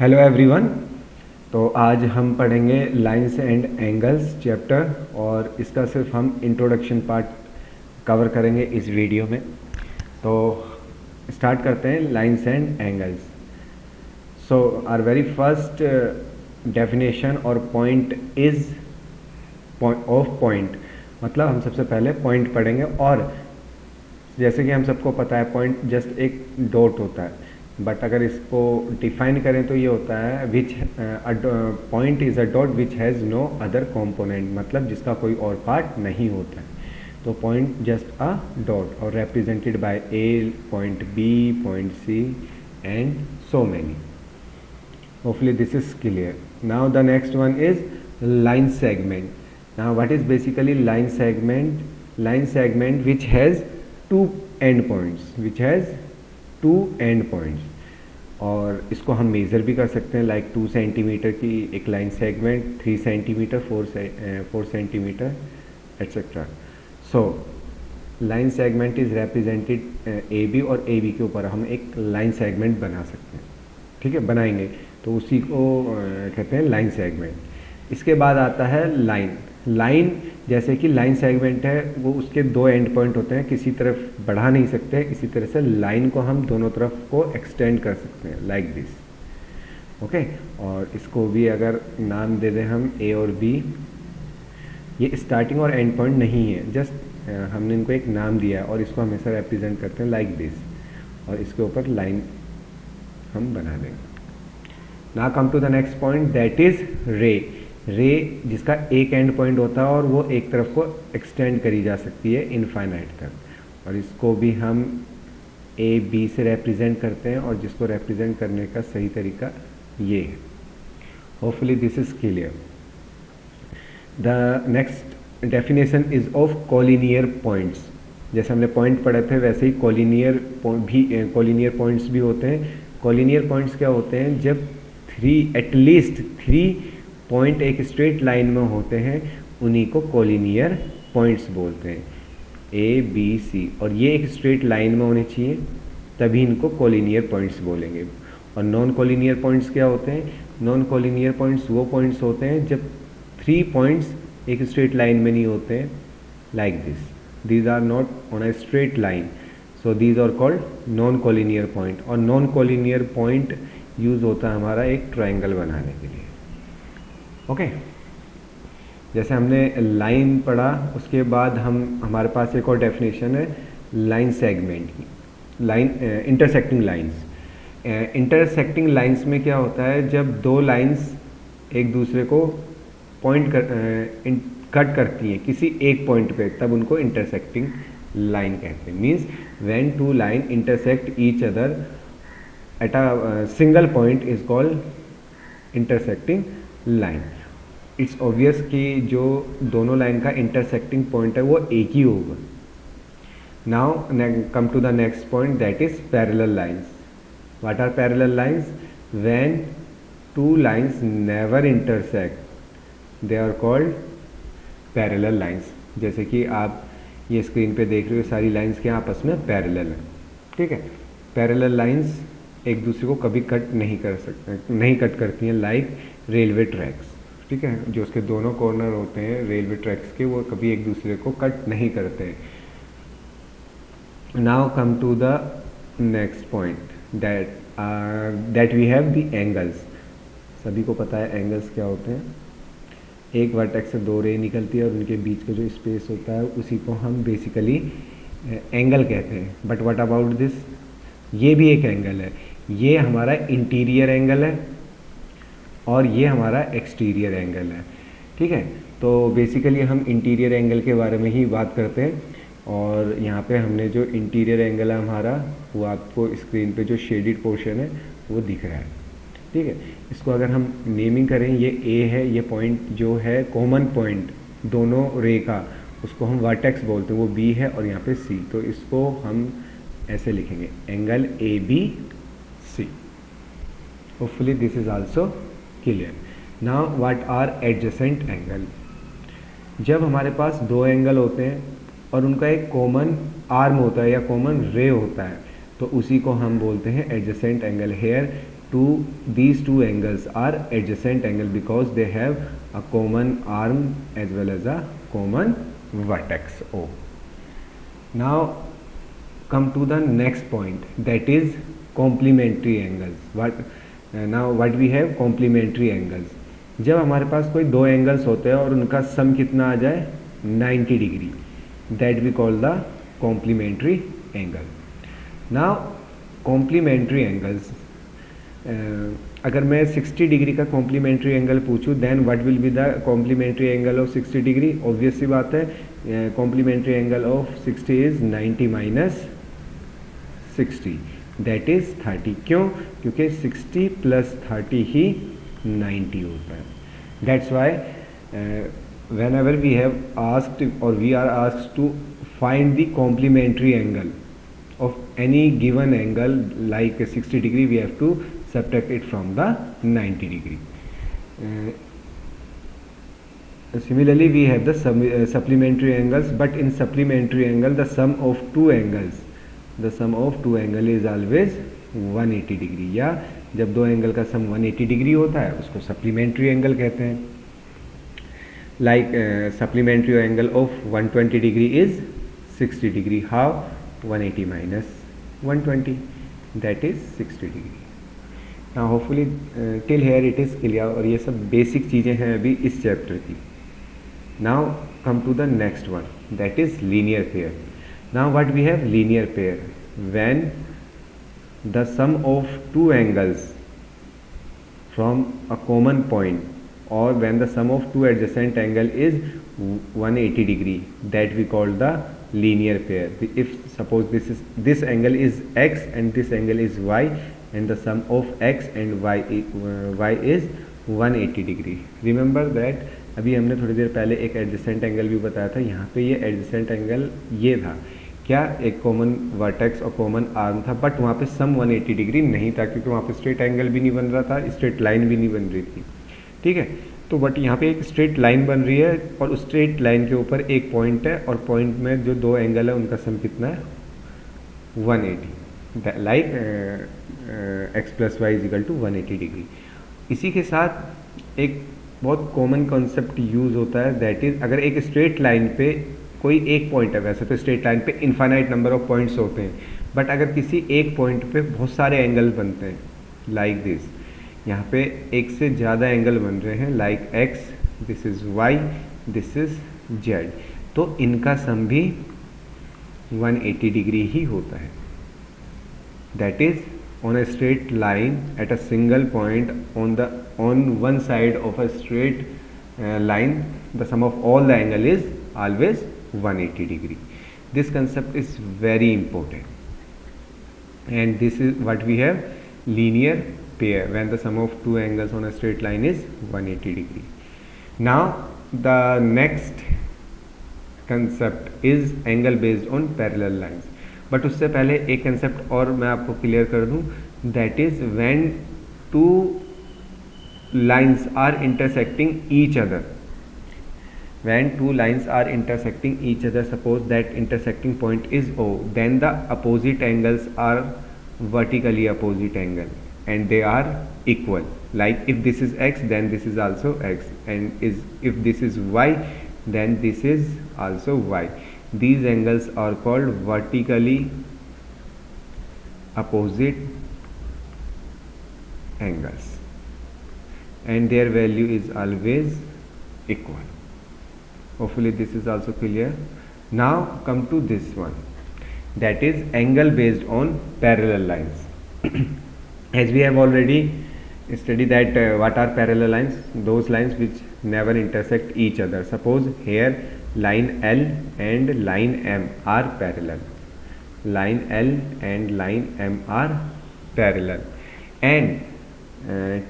Hello everyone. तो आज हम पढ़ेंगे लाइंस एंड एंगल्स चैप्टर और इसका सिर्फ हम इंट्रोडक्शन पार्ट कवर करेंगे इस वीडियो में। तो स्टार्ट करते हैं lines and angles. So our very first definition और पॉइंट इज ऑफ पॉइंट, मतलब हम सबसे पहले पॉइंट पढ़ेंगे। और जैसे कि हम सबको पता है पॉइंट जस्ट एक डॉट होता है, बट अगर इसको डिफाइन करें तो ये होता है which point is a dot which has no other component, मतलब जिसका कोई और पार्ट नहीं होता है। तो पॉइंट जस्ट अ डॉट और represented by A, point B, point C and so many. Hopefully this is clear. Now the next one is line segment. Now what is basically line segment? Line segment which has two endpoints, और इसको हम measure भी कर सकते हैं, like 2 centimetre की एक line segment, 3 centimetre, 4 centimetre etcetera. So line segment is represented A B, और ए बी के ऊपर हम एक लाइन सेगमेंट बना सकते हैं। ठीक है, बनाएंगे तो उसी को कहते हैं लाइन सेगमेंट। इसके बाद आता है लाइन जैसे कि लाइन सेगमेंट है वो उसके 2 एंड पॉइंट होते हैं, किसी तरफ बढ़ा नहीं सकते, इसी तरह से लाइन को हम दोनों तरफ को एक्सटेंड कर सकते हैं लाइक दिस। ओके, और इसको भी अगर नाम दे दें हम ए और बी, ये स्टार्टिंग और एंड पॉइंट नहीं है, जस्ट हमने इनको एक नाम दिया और इसको हमेशा रिप्रेजेंट करते हैं लाइक दिस, और इसके ऊपर लाइन हम बना देंगे। Now come to the next point, that is ray जिसका एक एंड पॉइंट होता है और वो एक तरफ को एक्सटेंड करी जा सकती है इनफाइनाइट तक, और इसको भी हम ए बी से रिप्रेजेंट करते हैं, और जिसको रिप्रेजेंट करने का सही तरीका ये है। Hopefully this is clear. The next definition is of collinear points. जैसे हमने पॉइंट पढ़े थे वैसे ही कोलिनियर पॉइंट्स भी होते हैं। कोलिनियर पॉइंट्स क्या होते हैं? जब एटलीस्ट 3 पॉइंट एक स्ट्रेट लाइन में होते हैं, उन्हीं को कोलिनियर पॉइंट्स बोलते हैं, ए बी सी, और ये एक स्ट्रेट लाइन में होने चाहिए, तभी इनको कोलिनियर पॉइंट्स बोलेंगे। और नॉन कोलिनियर पॉइंट्स क्या होते हैं? नॉन कोलिनियर पॉइंट्स वो पॉइंट्स होते हैं जब 3 पॉइंट्स एक स्ट्रेट लाइन में नहीं होते हैं, like this, these are not on a straight line, so these are called non collinear point. और नॉन कोलिनियर पॉइंट यूज़ होता है हमारा एक ट्रायंगल बनाने के लिए। ओके, जैसे हमने लाइन पढ़ा, उसके बाद हमारे पास एक और डेफिनेशन है लाइन सेगमेंट की, इंटरसेक्टिंग लाइंस। इंटरसेक्टिंग लाइंस में क्या होता है? जब 2 लाइंस एक दूसरे को कट करती हैं किसी एक पॉइंट पे, तब उनको इंटरसेक्टिंग लाइन कहते हैं। Means when 2 line intersect each other at a single point is called intersecting line. It's obvious कि जो दोनों लाइन का इंटरसेक्टिंग पॉइंट है वो एक ही होगा। Now come to the next point, that is parallel lines. What are parallel lines? When 2 lines never intersect, they are called parallel lines. जैसे कि आप ये स्क्रीन पे देख रहे हो, सारी लाइंस के आपस में पैरेलल है। ठीक है, पैरेलल लाइंस एक दूसरे को कभी कट नहीं कट करती हैं, लाइक रेलवे ट्रैक्स। ठीक है, जो उसके दोनों कॉर्नर होते हैं रेलवे ट्रैक्स के, वो कभी एक दूसरे को कट नहीं करते हैं। Now come to the next point, that we have the angles. सभी को पता है एंगल्स क्या होते हैं। एक वर्टेक्स से 2 रे निकलती है और उनके बीच का जो स्पेस होता है उसी को हम बेसिकली एंगल कहते हैं। But what about this? ये भी एक एंगल है। ये हमारा इंटीरियर एंगल है और ये हमारा एक्सटीरियर एंगल है। ठीक है, तो बेसिकली हम इंटीरियर एंगल के बारे में ही बात करते हैं। और यहाँ पे हमने जो इंटीरियर एंगल है हमारा, वो आपको स्क्रीन पे जो शेडिड पोर्शन है वो दिख रहा है। ठीक है, इसको अगर हम नेमिंग करें, ये ए है, ये पॉइंट जो है कॉमन पॉइंट दोनों रे का, उसको हम वर्टेक्स बोलते हैं, वो बी है, और यहाँ पे सी, तो इसको हम ऐसे लिखेंगे, angle A B C. Hopefully this is also clear. Now what are adjacent angle? जब हमारे पास 2 एंगल होते हैं और उनका एक कॉमन आर्म होता है या कॉमन रे होता है, तो उसी को हम बोलते हैं adjacent angle. Here these two angles are adjacent angle because they have a common arm as well as a common vertex O. Now come to the next point, that is complementary angles. Now what we have, complementary angles. जब हमारे पास कोई दो angles होते हैं और उनका सम कितना आ जाए 90 degree, that we call the complementary angle. Now complementary angles, अगर मैं 60 डिग्री का कॉम्प्लीमेंट्री एंगल पूछूं, then what will be the complementary angle of 60 degree. Obvious सी बात है, complementary angle of 60 is 90 minus 60, that is 30. क्यों? क्योंकि 60 प्लस 30 ही 90 होता है. That's why whenever we have asked or we are asked to find the complementary angle of any given angle like 60 degree, we have to subtract it from the 90 degree. Similarly we have the supplementary angles, but in supplementary angle the sum of two angles is always 180 degree. या जब दो angle का सम 180 degree होता है उसको supplementary angle कहते हैं. Like supplementary angle of 120 degree is 60 degree. How? 180 minus 120, that is 60 degree. Now hopefully till here it is clear. और ये सब बेसिक चीज़ें हैं अभी इस चैप्टर की. Now come to the next one, that is linear pair. Now what we have, linear pair, when the sum of two angles from a common point, or when the sum of two adjacent angle is 180 degree, that we call the linear pair. If suppose this angle is x and this angle is y, and the sum of x and y is 180 degree. Remember that अभी हमने थोड़ी देर पहले एक adjacent angle भी बताया था. यहाँ पे ये एडजेसेंट एंगल ये था क्या, एक कॉमन वर्टेक्स और कॉमन आर्म था, बट वहाँ पे सम 180 डिग्री नहीं था क्योंकि वहाँ पे स्ट्रेट एंगल भी नहीं बन रहा था, स्ट्रेट लाइन भी नहीं बन रही थी. ठीक है, तो बट यहाँ पे एक स्ट्रेट लाइन बन रही है और उस स्ट्रेट लाइन के ऊपर एक पॉइंट है और पॉइंट में जो दो एंगल है उनका सम कितना है 180, like x plus Y is equal to 180 degree. इसी के साथ एक बहुत कॉमन कॉन्सेप्ट यूज़ होता है, दैट इज़ अगर एक स्ट्रेट लाइन पे कोई एक पॉइंट है, वैसे तो स्ट्रेट लाइन पे इनफाइनाइट नंबर ऑफ पॉइंट्स होते हैं, बट अगर किसी एक पॉइंट पे बहुत सारे एंगल बनते हैं लाइक दिस, यहाँ पे एक से ज़्यादा एंगल बन रहे हैं like x, this is y, this is z, तो इनका सम भी 180 डिग्री ही होता है. That is on a straight line at a single point on one side of a straight line, the sum of all the angle is always 180 degree. This concept is very important, and this is what we have, linear pair, when the sum of two angles on a straight line is 180 degree. Now the next concept is angle based on parallel lines. But उससे पहले एक concept और मैं आपको clear कर दूं, that is when two lines are intersecting each other. When two lines are intersecting each other, suppose that intersecting point is O, then the opposite angles are vertically opposite angle and they are equal. Like if this is x, then this is also x, and if this is y, then this is also y. These angles are called vertically opposite angles and their value is always equal. Hopefully this is also clear. Now come to this one, that is angle based on parallel lines. As we have already studied that what are parallel lines, those lines which never intersect each other. Suppose here line L and line M are parallel, line L and line M are parallel, and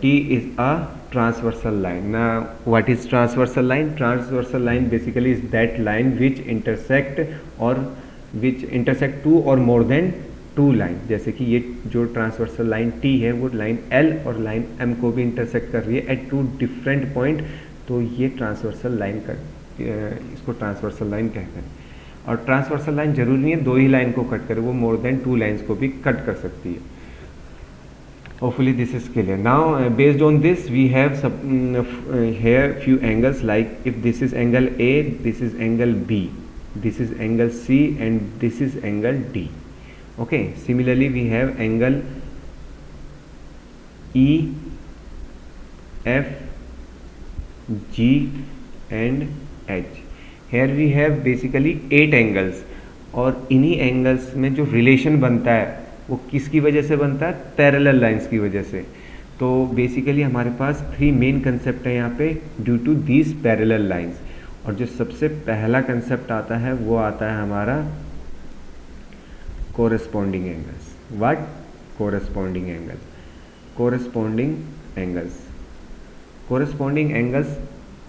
T is a transversal line. Now what is transversal line? Transversal line basically is that line which intersect two or more than two line. जैसे कि ये जो transversal line T है वो line L और line M को भी intersect कर रही है एट टू डिफरेंट पॉइंट, तो ये ट्रांसवर्सल लाइन इसको ट्रांसवर्सल लाइन कहते हैं. और ट्रांसवर्सल लाइन जरूरी नहीं है दो ही लाइन को कट करे, वो मोर देन टू लाइन्स को भी कट कर सकती है. Hopefully this is clear. Now based on this we have here few angles, like if this is angle A, this is angle B, this is angle C, and this is angle D. Okay, similarly we have angle E, F, G and H. Here we have basically 8 angles, और इन्हीं angles में जो relation बनता है वो किसकी वजह से बनता है? पैरेलल लाइंस की वजह से. तो बेसिकली हमारे पास 3 मेन कंसेप्ट है यहाँ पे due to these parallel lines. और जो सबसे पहला कंसेप्ट आता है वो आता है हमारा corresponding angles. What? Corresponding angles. Corresponding angles. Corresponding angles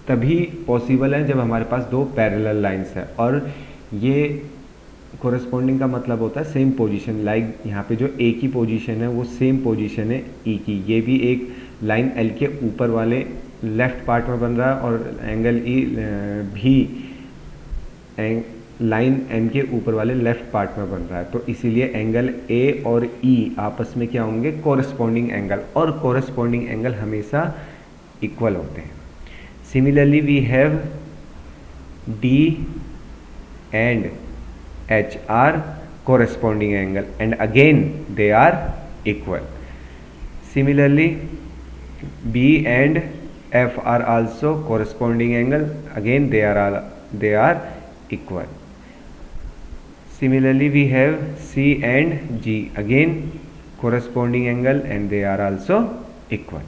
तभी पॉसिबल है जब हमारे पास 2 पैरेलल लाइंस है, और ये कोरेस्पॉन्डिंग का मतलब होता है सेम पोजीशन. लाइक यहाँ पे जो ए की पोजीशन है वो सेम पोजीशन है ई की. ये भी एक लाइन एल के ऊपर वाले लेफ्ट पार्ट में बन रहा है, और एंगल ई भी लाइन एन के ऊपर वाले लेफ्ट पार्ट में बन रहा है. तो इसीलिए एंगल ए और ई आपस में क्या होंगे? Corresponding angle. और कोरेस्पॉन्डिंग एंगल हमेशा इक्वल होते हैं. Similarly we have D and H are corresponding angle, and again they are equal. Similarly B and F are also corresponding angle, again they are equal. Similarly we have C and G, again corresponding angle, and they are also equal.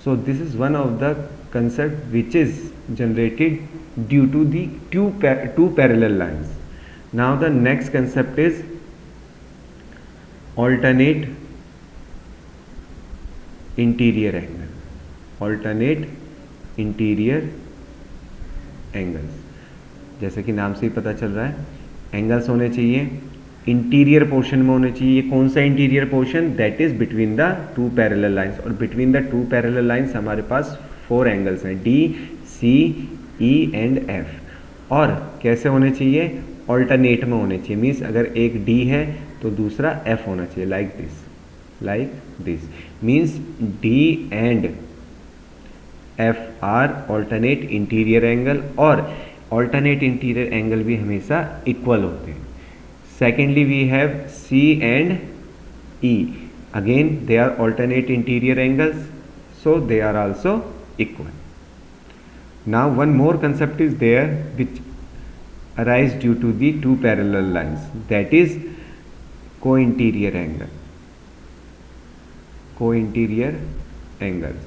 So this is one of the concept which is generated due to the two parallel lines. Now the next concept is alternate interior angle. Alternate interior angles. जैसे कि नाम से ही पता चल रहा है, angles होने चाहिए इंटीरियर पोर्शन में होने चाहिए. ये कौन सा interior portion? That is between the 2 parallel lines. और बिटवीन द 2 पैरेलल लाइंस हमारे पास 4 एंगल्स हैं, D, C, E and F. और कैसे होने चाहिए? ऑल्टरनेट में होने चाहिए. मीन्स अगर एक D है तो दूसरा F होना चाहिए, like this. Means D and F are alternate interior angle, और ऑल्टरनेट इंटीरियर एंगल भी हमेशा इक्वल होते हैं. Secondly we have C and E, again they are alternate interior angles, so they are also equal. Now one more concept is there which arise due to the 2 parallel lines, that is co-interior angle. Co-interior angles.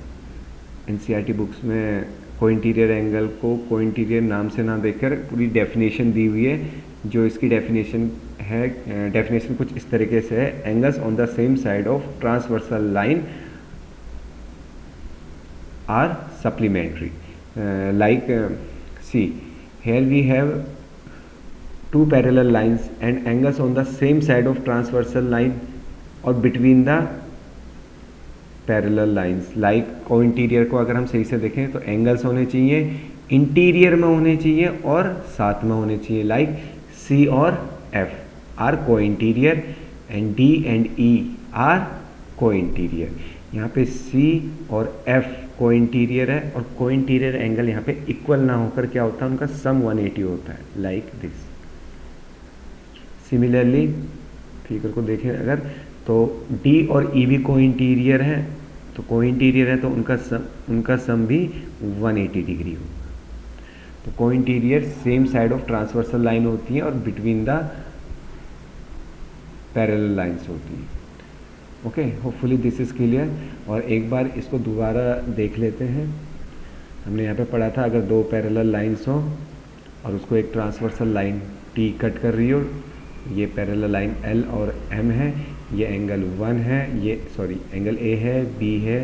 NCERT books में co-interior angle को co-interior नाम से ना देखकर पूरी definition दी हुई है. जो इसकी डेफिनेशन है, डेफिनेशन कुछ इस तरीके से है: angles on the same side of transversal line are supplementary. Like C, here we have 2 parallel lines and angles on the same side of transversal line or between the parallel lines. like co-interior को अगर हम सही से देखें तो angles होने चाहिए interior में होने चाहिए और साथ में होने चाहिए. लाइक C और F are co-interior and D and E are co-interior. यहाँ पे C और F को-इंटीरियर है, और को-इंटीरियर एंगल यहाँ पे इक्वल ना होकर क्या होता है? उनका सम 180 होता है, लाइक दिस. सिमिलरली फिगर को देखें अगर, तो D और E भी को-इंटीरियर है, तो को-इंटीरियर है तो उनका सम भी 180 डिग्री होगा. तो co-interior same side of transversal line होती है और बिटवीन द पैरेलल लाइंस होती है. Okay, hopefully this is clear. और एक बार इसको दोबारा देख लेते हैं. हमने यहाँ पे पढ़ा था अगर 2 पैरेलल लाइंस हो और उसको एक ट्रांसवर्सल लाइन T कट कर रही हो, ये पैरेलल लाइन L और M है, ये एंगल 1 है, ये सॉरी एंगल A है, B है,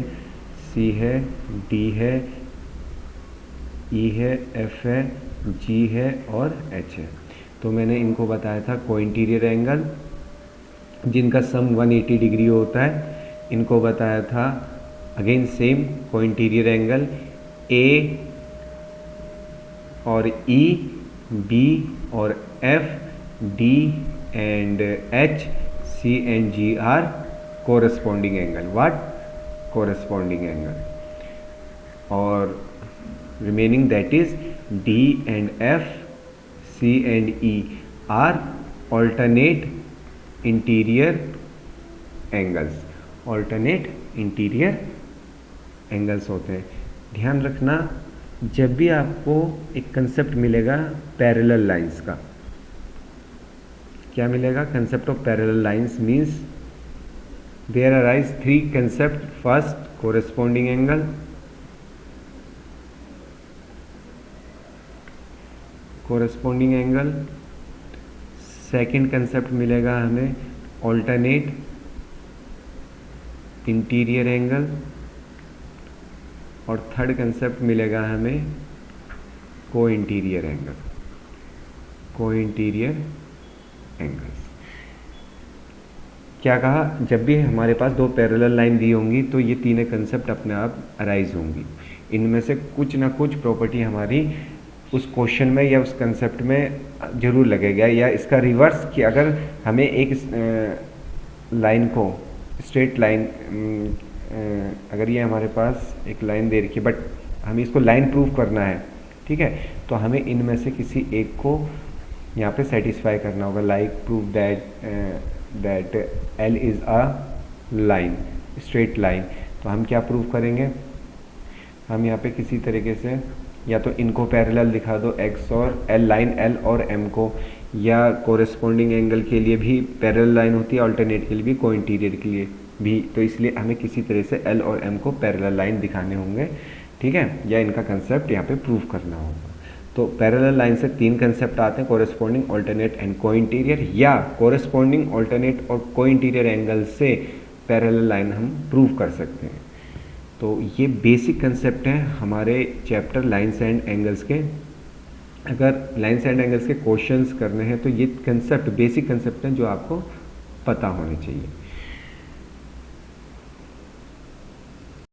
C है, D है, E है, F है, G है और H है. तो मैंने इनको बताया था को-इंटीरियर एंगल जिनका सम 180 डिग्री होता है. इनको बताया था अगेन सेम को-इंटीरियर एंगल A और E, B और F, D and H, C and G are corresponding angle. What? corresponding angle, और remaining that is D and F, C and E are alternate interior angles, alternate interior angles होते हैं। ध्यान रखना, जब भी आपको एक कंसेप्ट मिलेगा पैरेलल लाइंस का, क्या मिलेगा? Concept of parallel lines means there arise three concept. First corresponding angle, corresponding angle, second concept मिलेगा हमें ऑल्टरनेट इंटीरियर एंगल, और थर्ड कंसेप्ट मिलेगा हमें cointerior angle, cointerior angles. क्या कहा? जब भी हमारे पास दो पैरेलल लाइन दी होंगी तो ये तीनों कंसेप्ट अपने आप अराइज होंगी। इनमें से कुछ ना कुछ प्रॉपर्टी हमारी उस क्वेश्चन में या उस कंसेप्ट में जरूर लगेगा, या इसका रिवर्स कि अगर हमें एक लाइन को स्ट्रेट लाइन, अगर ये हमारे पास एक लाइन दे रखी है बट हमें इसको लाइन प्रूव करना है, ठीक है, तो हमें इनमें से किसी एक को यहाँ पे सेटिस्फाई करना होगा। Like prove that L is a line, straight line. तो हम क्या प्रूव करेंगे? हम यहाँ पे किसी तरीके से या तो इनको पैरेलल दिखा दो, X और L, लाइन L और M को, या कोरेस्पॉन्डिंग एंगल के लिए भी पैरेलल लाइन होती है, अल्टरनेट के लिए भी, को इंटीरियर के लिए भी। तो इसलिए हमें किसी तरह से L और M को पैरेलल लाइन दिखाने होंगे, ठीक है, या इनका कंसेप्ट यहाँ पे प्रूव करना होगा। तो पैरेलल लाइन से तीन कंसेप्ट आते हैं, कोरेस्पॉन्डिंग, अल्टरनेट एंड को इंटीरियर, या कोरेस्पॉन्डिंग, अल्टरनेट और को इंटीरियर एंगल से पैरेलल लाइन हम प्रूव कर सकते हैं। तो ये बेसिक कंसेप्ट हैं हमारे चैप्टर लाइन्स एंड एंगल्स के। अगर लाइन्स एंड एंगल्स के क्वेश्चंस करने हैं तो ये कंसेप्ट बेसिक कंसेप्ट हैं जो आपको पता होने चाहिए।